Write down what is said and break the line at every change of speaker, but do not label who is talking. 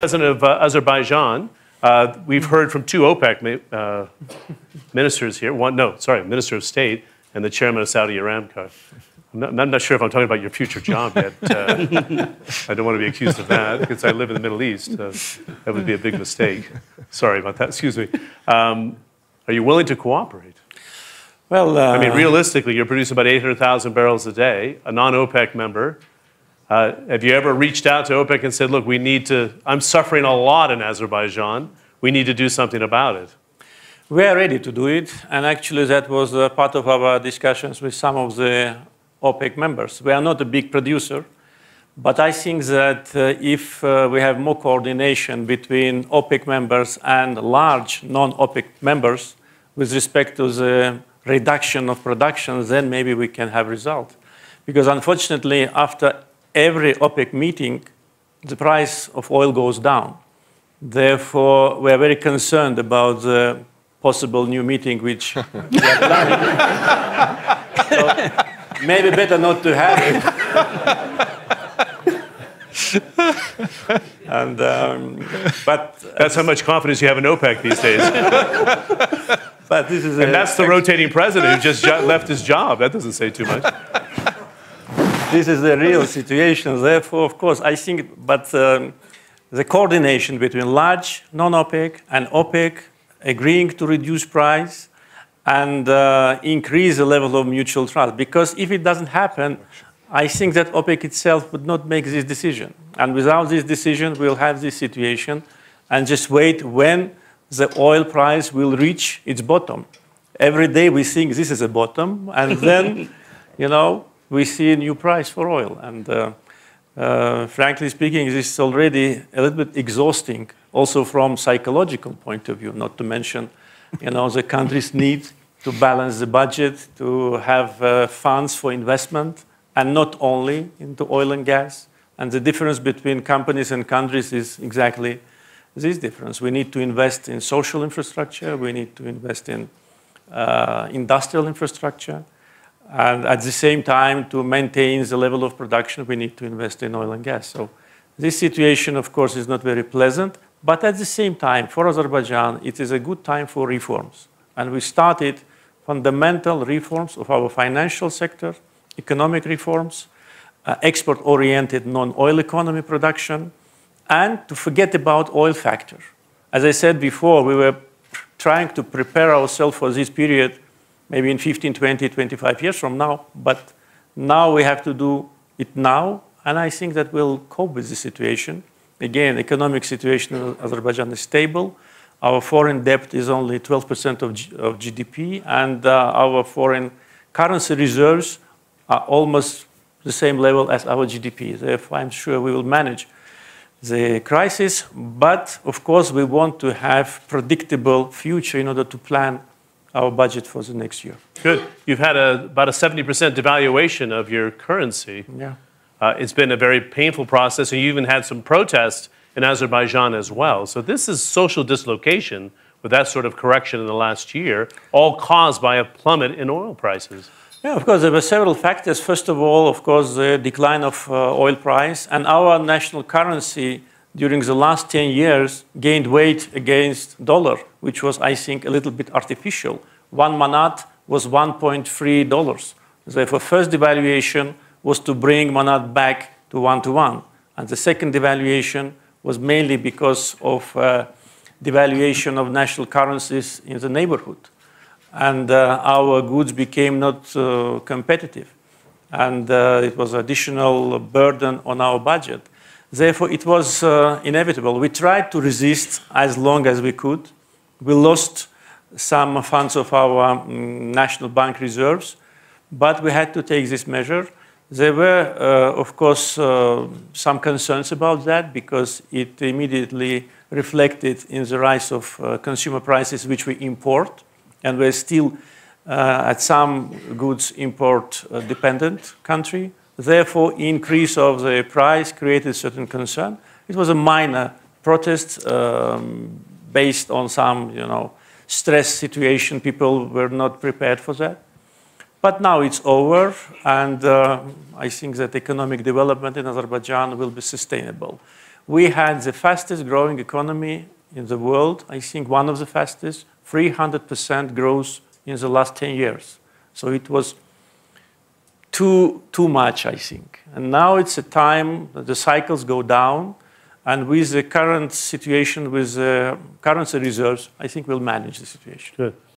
President of Azerbaijan, we've heard from two OPEC ministers here. Minister of State and the chairman of Saudi Aramco. I'm not sure if I'm talking about your future job yet. I don't want to be accused of that because I live in the Middle East. That would be a big mistake. Sorry about that. Excuse me. Are you willing to cooperate?
Well,
I mean, realistically, you're producing about 800,000 barrels a day, a non-OPEC member. Have you ever reached out to OPEC and said, look, I'm suffering a lot in Azerbaijan. We need to do something about it?
We are ready to do it. And actually, that was part of our discussions with some of the OPEC members. We are not a big producer, but I think that if we have more coordination between OPEC members and large non-OPEC members with respect to the reduction of production, then maybe we can have result. Because unfortunately, after every OPEC meeting, the price of oil goes down. Therefore, we are very concerned about the possible new meeting which we are planning. So maybe better not to have it. But
that's how much confidence you have in OPEC these days.
But this is
and that's the rotating president who just left his job. That doesn't say too much.
This is the real situation. Therefore, of course, I think, but the coordination between large non-OPEC and OPEC agreeing to reduce price and increase the level of mutual trust. Because if it doesn't happen, I think that OPEC itself would not make this decision. And without this decision, we'll have this situation and just wait when the oil price will reach its bottom. Every day we think this is a bottom, and then, we see a new price for oil. And frankly speaking, this is already a little bit exhausting, also from psychological point of view, not to mention, the country's need to balance the budget, to have funds for investment, and not only into oil and gas. And the difference between companies and countries is exactly this difference. We need to invest in social infrastructure. We need to invest in industrial infrastructure. And at the same time, to maintain the level of production, we need to invest in oil and gas. So this situation, of course, is not very pleasant. But at the same time, for Azerbaijan, it is a good time for reforms. And we started fundamental reforms of our financial sector, economic reforms, export-oriented non-oil economy production, and to forget about oil factor. As I said before, we were trying to prepare ourselves for this period maybe in 15, 20, 25 years from now, but now we have to do it now, and I think that we'll cope with the situation. Again, economic situation in Azerbaijan is stable. Our foreign debt is only 12% of GDP, and our foreign currency reserves are almost the same level as our GDP. Therefore, I'm sure we will manage the crisis, but of course we want to have predictable future in order to plan our budget for the next year.
Good. You've had about a 70% devaluation of your currency.
Yeah.
It's been a very painful process, and you even had some protests in Azerbaijan as well. So this is social dislocation with that sort of correction in the last year, all caused by a plummet in oil prices.
Yeah, of course, there were several factors. First of all, of course, the decline of oil price, and our national currency during the last 10 years gained weight against dollar, which was, I think, a little bit artificial. One manat was $1.3. Therefore, first devaluation was to bring manat back to 1-to-1. And the second devaluation was mainly because of devaluation of national currencies in the neighborhood. And our goods became not competitive. And it was an additional burden on our budget. Therefore, it was inevitable. We tried to resist as long as we could. We lost some funds of our national bank reserves, but we had to take this measure. There were, of course, some concerns about that because it immediately reflected in the rise of consumer prices, which we import. And we're still, at some goods, import-dependent country. Therefore, increase of the price created certain concern. It was a minor protest based on some, stress situation. People were not prepared for that. But now it's over, and I think that economic development in Azerbaijan will be sustainable. we had the fastest growing economy in the world, I think one of the fastest, 300% growth in the last 10 years. So it was too much, I think. And now it's a time that the cycles go down, and with the current situation, with the currency reserves, I think we'll manage the situation.
Good.